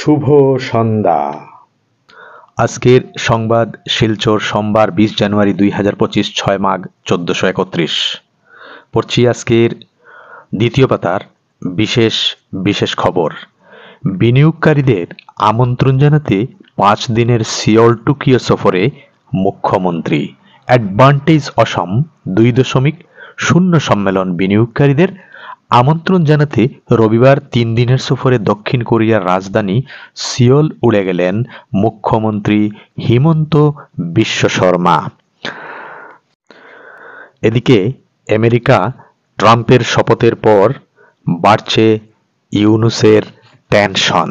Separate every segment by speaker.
Speaker 1: শুভ সন্ধ্যা। আজকের সংবাদ শিলচর, সোমবার 20 জানুয়ারি 2025, 6 মাঘ 1431। পড়ছি আজকের দ্বিতীয় পাতার বিশেষ বিশেষ খবর। বিনিয়োগকারীদের আমন্ত্রণ জানাতে 5 দিনের সিওল টোকিও সফরে মুখ্যমন্ত্রী। অ্যাডভান্টেজ অসম 2.0 সম্মেলন বিনিয়োগকারীদের আমন্ত্রণ জানাতে রবিবার 3 দিনের সফরে দক্ষিণ কোরিয়ার রাজধানী সিওল উড়ে গেলেন মুখ্যমন্ত্রী হিমন্ত বিশ্ব শর্মা। এদিকে আমেরিকা ট্রাম্পের শপথের পর বাড়ছে ইউনূসের টেনশন।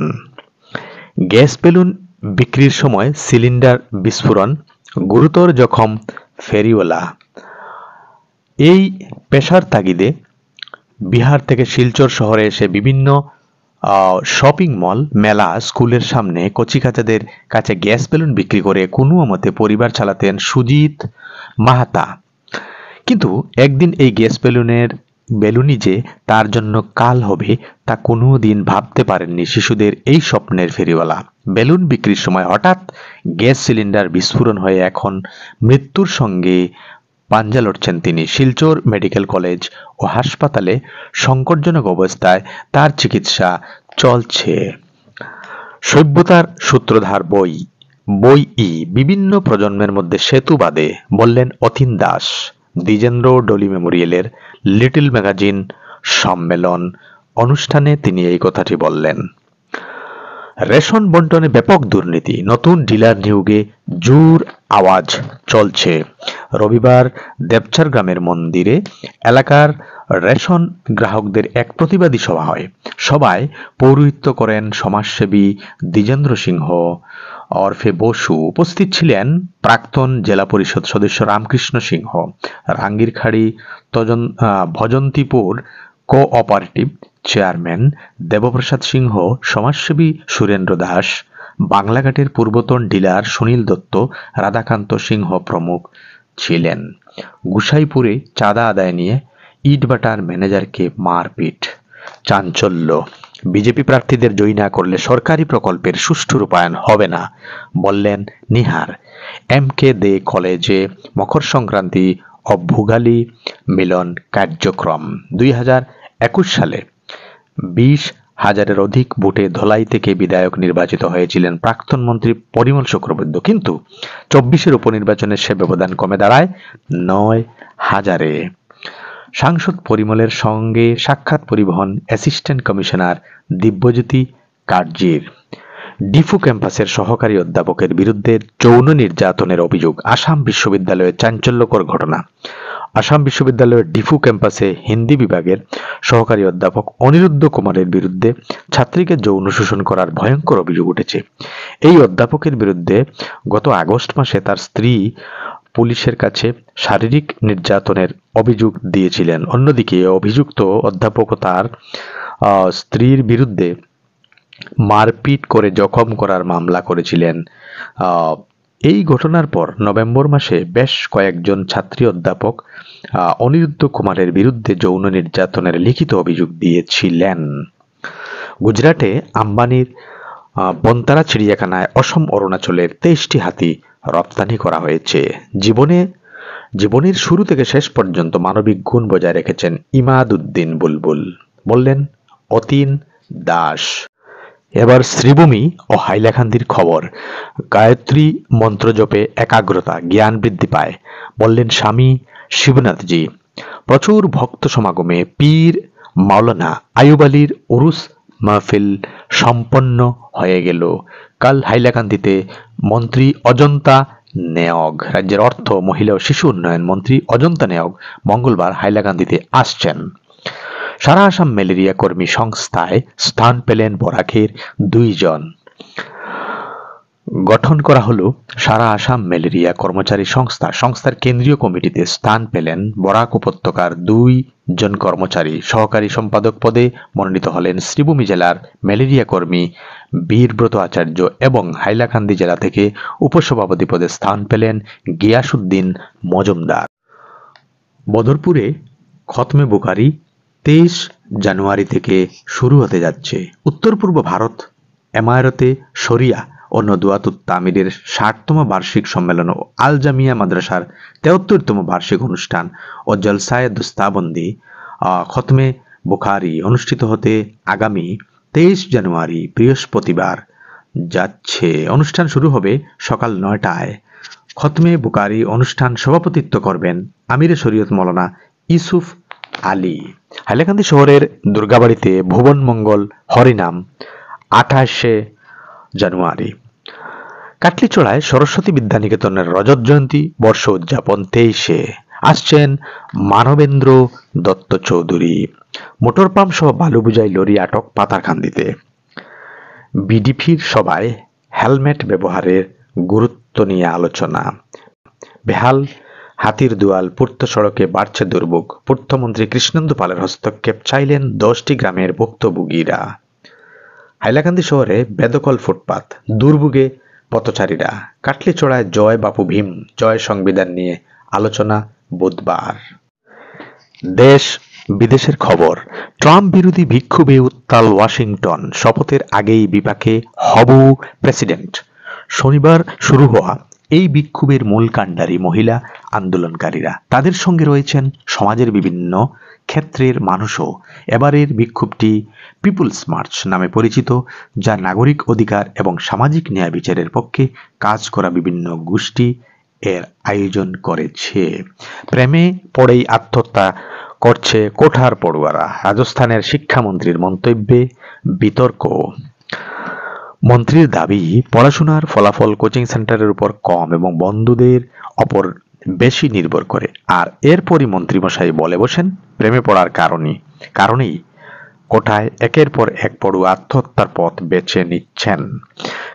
Speaker 1: গ্যাস বেলুন বিক্রির সময় সিলিন্ডার বিস্ফোরণ, গুরুতর জখম ফেরিওয়ালা। এই পেশার তাগিদে বিহার থেকে শিলচর শহরে এসে বিভিন্ন শপিং মল, মেলা, স্কুলের সামনে কচিকাচাদের কাছে গ্যাস বেলুন বিক্রি করে কোনো মতে পরিবার চালাতেন সুজিত মাহাতা। কিন্তু একদিন এই গ্যাস বেলুনই যে তার জন্য কাল হবে তা কোনো দিন ভাবতে পারেননি শিশুদের এই স্বপ্নের ফেরিওয়ালা। বেলুন বিক্রির সময় হঠাৎ গ্যাস সিলিন্ডার বিস্ফোরণ হয়ে এখন মৃত্যুর সঙ্গে পাঞ্জা লড়ছেন তিনি। শিলচর মেডিকেল কলেজ ও হাসপাতালে সংকটজনক অবস্থায় তার চিকিৎসা চলছে। সভ্যতার সূত্রধার বই বিভিন্ন প্রজন্মের মধ্যে সেতু বাঁধে, বললেন অতীন দাস। দ্বিজেন্দ্র ডলি মেমোরিয়ালের লিটল ম্যাগাজিন সম্মেলন অনুষ্ঠানে তিনি এই কথাটি বললেন। রেশন বন্টনে ব্যাপক দুর্নীতি, নতুন ডিলার নিয়োগে জোর আওয়াজ চলছে। রবিবার দেবচার গ্রামের মন্দিরে এলাকার রেশন গ্রাহকদের এক প্রতিবাদী সভা হয়। সভায় পৌরোহিত্য করেন সমাজসেবী দ্বিজেন্দ্র সিংহ ওরফে বসু। উপস্থিত ছিলেন প্রাক্তন জেলা পরিষদ সদস্য রামকৃষ্ণ সিংহ, রাঙ্গিরখাড়ি ভজন্তিপুর কোঅপারেটিভ চেয়ারম্যান দেবপ্রসাদ সিংহ, সমাজসেবী সুরেন্দ্র দাস, বাংলাঘাটের পূর্বতন ডিলার সুনীল দত্ত, রাধাকান্ত সিংহ প্রমুখ ছিলেন। গুসাইপুরে চাঁদা আদায় নিয়ে ইটভাটার ম্যানেজারকে মারপিট, চাঞ্চল্য। বিজেপি প্রার্থীদের জয়ী না করলে সরকারি প্রকল্পের সুষ্ঠু রূপায়ণ হবে না, বললেন নিহার। MK দে কলেজে মকর সংক্রান্তি ও ভোগালী মিলন কার্যক্রম। 2021 সালে 20,000-এর অধিক ভোটে ধলাই থেকে বিধায়ক নির্বাচিত হয়েছিলেন প্রাক্তন মন্ত্রী পরিমল শুক্রবৈদ্য, কিন্তু 24-এর উপনির্বাচনে সে ব্যবধান কমে দাঁড়ায় 9,000-এ। সাংসদ পরিমলের সঙ্গে সাক্ষাৎ পরিবহন অ্যাসিস্ট্যান্ট কমিশনার দিব্যজ্যোতি কার্জির। ডিফু ক্যাম্পাসের সহকারী অধ্যাপকের বিরুদ্ধে যৌন নির্যাতনের অভিযোগ। আসাম বিশ্ববিদ্যালয়ে চাঞ্চল্যকর ঘটনা। আসাম বিশ্ববিদ্যালয়ের ডিফু ক্যাম্পাসে হিন্দি বিভাগের সহকারী অধ্যাপক অনিরুদ্ধ কুমারের বিরুদ্ধে ছাত্রীকে যৌন শোষণ করার ভয়ঙ্কর অভিযোগ উঠেছে। এই অধ্যাপকের বিরুদ্ধে গত আগস্ট মাসে তার স্ত্রী পুলিশের কাছে শারীরিক নির্যাতনের অভিযোগ দিয়েছিলেন। অন্যদিকে অভিযুক্ত অধ্যাপক তার স্ত্রীর বিরুদ্ধে মারপিট করে জখম করার মামলা করেছিলেন। এই ঘটনার পর নভেম্বর মাসে বেশ কয়েকজন ছাত্রী অধ্যাপক অনিরুদ্ধ কুমারের বিরুদ্ধে যৌন নির্যাতনের লিখিত অভিযোগ দিয়েছিলেন। গুজরাটে আম্বানির বন্তারা চিড়িয়াখানায় অসম অরুণাচলের 23টি হাতি রপ্তানি করা হয়েছে। জীবনের শুরু থেকে শেষ পর্যন্ত মানবিক গুণ বজায় রেখেছেন ইমাদউদ্দিন বুলবুল, বললেন অতীন দাস। এবার শ্রীভূমি ও হাইলাকান্দির খবর। গায়ত্রী মন্ত্র জপে একাগ্রতা, জ্ঞান বৃদ্ধি পায়, বললেন স্বামী শিবনাথজি। প্রচুর ভক্ত সমাগমে পীর মাওলানা আয়ুব আলীর উরুস মাহফিল সম্পন্ন হয়ে গেল। কাল হাইলাকান্দিতে মন্ত্রী অজন্তা নেওগ, রাজ্যের অর্থ, মহিলা ও শিশু উন্নয়ন মন্ত্রী অজন্তা নেওগ মঙ্গলবার হাইলাকান্দিতে আসছেন। সারা আসাম ম্যালেরিয়া কর্মী সংস্থায় স্থান পেলেন বরাকের 2 জন। গঠন করা হলো সারা আসাম ম্যালেরিয়া কর্মচারী সংস্থার কেন্দ্রীয় কমিটিতে স্থান পেলেন বরাক উপত্যকার 2 জন কর্মচারী। সহকারী সম্পাদক পদে মনোনীত হলেন শ্রীভূমি জেলার ম্যালেরিয়া কর্মী বীরব্রত আচার্য এবং হাইলাকান্দি জেলা থেকে উপসভাপতি পদে স্থান পেলেন গিয়াসউদ্দিন মজুমদার। বদরপুরে খতমে বুখারী 23 জানুয়ারি থেকে শুরু হতে যাচ্ছে। উত্তর পূর্ব ভারত এমারতে শরিয়া ও নদওয়াতুত তামিরের ৬০তম বার্ষিক সম্মেলন ও আল জামিয়া মাদ্রাসার ৭৩তম বার্ষিক অনুষ্ঠান ও জলসায়ে দস্তাবন্দি খতমে বুখারী অনুষ্ঠিত হতে আগামী ২৩ জানুয়ারি বৃহস্পতিবার যাচ্ছে। অনুষ্ঠান শুরু হবে সকাল ৯টায়। খতমে বুখারী অনুষ্ঠান সভাপতিত্ব করবেন আমিরে শরীয়ত মাওলানা ইউসুফ আলী। হাইলাকান্দি শহরের দুর্গাবাড়িতে ভুবন মঙ্গল হরিনাম ২৮শে জানুয়ারি। কাটলিচড়ায় সরস্বতী বিদ্যানিকেতনের রজত জয়ন্তী বর্ষ উদযাপন ২৩শে। আসছেন মানবেন্দ্র দত্ত চৌধুরী। মোটর পাম্প সহ বালু বোঝাই লরি আটক পাতারকান্দিতে। বিডিপির সভায় হেলমেট ব্যবহারের গুরুত্ব নিয়ে আলোচনা। বেহাল হাতির দুয়াল পূর্ত সড়কে বাড়ছে দুর্ভোগ। পূর্তমন্ত্রী কৃষ্ণেন্দু পালের হস্তক্ষেপ চাইলেন ১০টি গ্রামের ভুক্তভোগীরা। হাইলাকান্দি শহরে বেদখল ফুটপাত, দুর্ভোগে পথচারীরা। কাটলিচড়ায় জয় বাপু ভীম জয় সংবিধান নিয়ে আলোচনা বুধবার। দেশ বিদেশের খবর। ট্রাম্প বিরোধী বিক্ষোভে উত্তাল ওয়াশিংটন। শপথের আগেই বিপাকে হবু প্রেসিডেন্ট। শনিবার শুরু হওয়া এই বিক্ষোভের মূল কাণ্ডারি মহিলা আন্দোলনকারীরা। তাদের সঙ্গে রয়েছেন সমাজের বিভিন্ন ক্ষেত্রের মানুষও। এবারের বিক্ষোভটি পিপুলস মার্চ নামে পরিচিত, যা নাগরিক অধিকার এবং সামাজিক ন্যায় বিচারের পক্ষে কাজ করা বিভিন্ন গোষ্ঠী এর আয়োজন করেছে। প্রেমে পড়েই আত্মহত্যা করছে কোঠার পড়ুয়ারা। রাজস্থানের শিক্ষামন্ত্রীর মন্তব্যে বিতর্ক। মন্ত্রীর দাবি, পড়াশোনার ফলাফল কোচিং সেন্টারের উপর কম এবং বন্ধুদের অপর বেশি নির্ভর করে। আর এরপরই মন্ত্রীমশাই বলে বসেন, প্রেমে পড়ার কারণেই কোটায় একের পর এক পড়ুয়া আত্মহত্যার পথ বেছে নিচ্ছেন।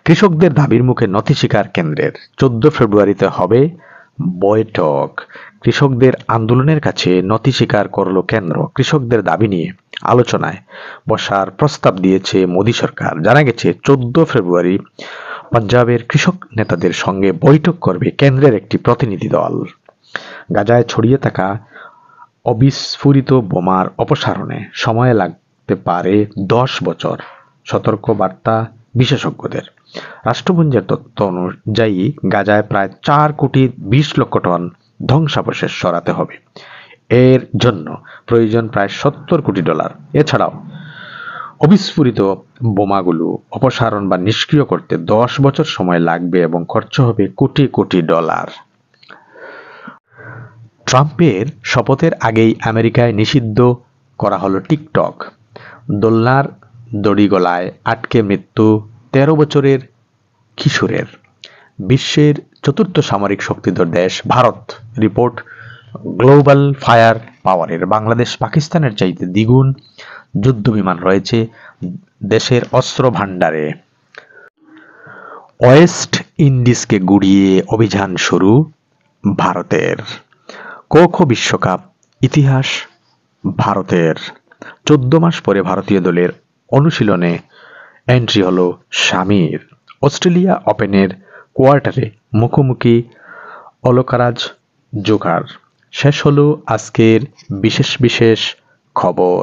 Speaker 1: কৃষকদের দাবির মুখে নথি স্বীকার কেন্দ্রের। 14 ফেব্রুয়ারিতে হবে বৈঠক। কৃষকদের আন্দোলনের কাছে নথি স্বীকার করল কেন্দ্র। কৃষকদের দাবি নিয়ে আলোচনায় বসার প্রস্তাব দিয়েছে মোদী সরকার। জানা গেছে 14 ফেব্রুয়ারি পাঞ্জাবের কৃষক নেতাদের সঙ্গে বৈঠক করবে কেন্দ্রের একটি প্রতিনিধি দল। গাজায় ছড়িয়ে থাকা অবিস্ফোরিত বোমার অপসারণে সময় লাগতে পারে 10 বছর, সতর্ক বার্তা বিশেষজ্ঞদের। রাষ্ট্রপুঞ্জের তথ্য অনুযায়ী গাজায় প্রায় 4,20,00,000 টন ধ্বংসাবশেষ সরাতে হবে। এর জন্য প্রয়োজন প্রায় $70 কোটি। এছাড়াও অবিস্ফোরিত বোমাগুলো অপসারণ বা নিষ্ক্রিয় করতে 10 বছর সময় লাগবে এবং খরচ হবে কোটি কোটি ডলার। ট্রাম্পের শপথের আগেই আমেরিকায় নিষিদ্ধ করা হলো টিকটক। দোলনার দড়ি গলায় আটকে মৃত্যু 13 বছরের কিশোরের। বিশ্বের 4র্থ সামরিক শক্তিধর দেশ ভারত। রিপোর্ট গ্লোবাল ফায়ার পাওয়ারের। বাংলাদেশ পাকিস্তানের চাইতে দ্বিগুণ যুদ্ধবিমান রয়েছে দেশের অস্ত্র ভাণ্ডারে। ওয়েস্ট ইন্ডিজকে গুড়িয়ে অভিযান শুরু ভারতের। খ বিশ্বকাপ ইতিহাস ভারতের। 14 মাস পরে ভারতীয় দলের অনুশীলনে এন্ট্রি হলো শামির। অস্ট্রেলিয়া ওপেনের কোয়ার্টারে মুখোমুখি অলকারাজ জোকার। শেষ হলো আজকের বিশেষ খবর।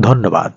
Speaker 1: ধন্যবাদ।